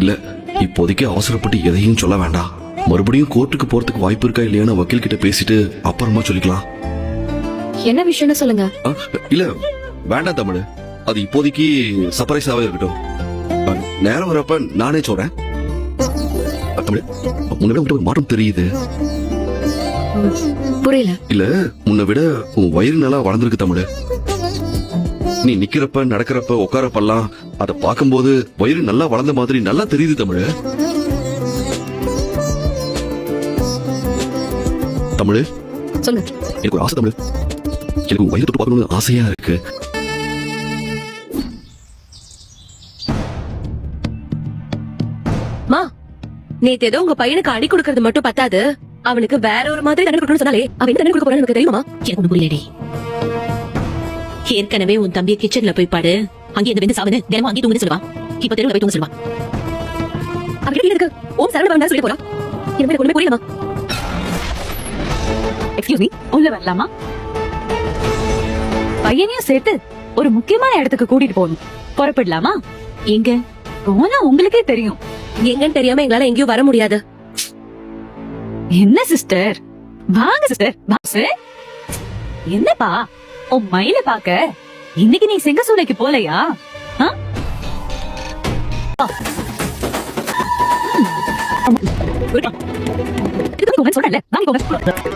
இல்ல, இப்போதைக்கு அவசரப்பட்டு எதையும் சொல்ல வேண்டாம். மறுபடியும் கோர்ட்டுக்கு போறதுக்கு வாய்ப்பு இருக்கா இல்லையான்னு வக்கீல் கிட்ட பேசிட்டு அப்புறமா சொல்லிக்கலாம். என்ன விஷயம்னு சொல்லுங்க. இல்ல வேண்டாம் தமிழ், அது இப்போதைக்கு சர்ப்ரைஸாவே இருக்கட்டும். நேரம் வரப்ப நானே சொல்றேன். தமிழ், உன்னை விட ஒரு மாற்றம் தெரியுது. புரியல. இல்ல, முன்ன விட உன் வயிறு நல்லா வளர்ந்துருக்கு தமிழ். நீ நிக்கிறப்ப நடக்கிறப்ப உட்காரப்பெல்லாம் அதை பார்க்கும்போது வயிறு நல்லா வளர்ந்த மாதிரி நல்லா தெரியுது தமிழ். தமிழ் சொல்லு. எனக்கு ஒரு ஆசை தமிழ், எனக்கு உன் வயிறு தொட்டு பார்க்கணும்னு ஆசையா இருக்கு. மா, நேத்து ஏதோ உங்க பையனுக்கு அடி கொடுக்கறது மட்டும் பத்தாது, அவனுக்கு வேற ஒரு மாதிரி தண்டனை கொடுக்கணும்னு சொன்னாலே அவன் என்ன தண்டனை கொடுக்க போறான்னு எனக்கு தெரியுமா? எனக்கு ஒண்ணு புரியலடி. ஏற்கனவே உன் தம்பிய கிச்சன்ல போய் பாடு, அங்கே இந்த வெந்து சாவுன்னு தினமும் அங்கே தூங்குன்னு சொல்லுவான். இப்ப தெருவுல போய் தூங்க சொல்லுவான். அவகிட்ட இருக்கு ஓம் சரவண பவன் சொல்லி போறா. எனக்கு ஒண்ணுமே புரியலமா. எக்ஸ்கியூஸ் மீ, உள்ள வரலாமா? பையனையும் சேர்த்து ஒரு முக்கியமான இடத்துக்கு கூட்டிட்டு போகணும். புறப்படலாமா? எங்க போனா உங்களுக்கே தெரியும். எங்கன்னு தெரியாம எங்களால எங்கேயும் வர முடியாது. என்ன சிஸ்டர், வாங்க சிஸ்டர். என்னப்பா உன் மயில பாக்க இன்னைக்கு நீ சிங்கசூளைக்கு போலையா? சொன்னல வாங்கிக்கோங்க.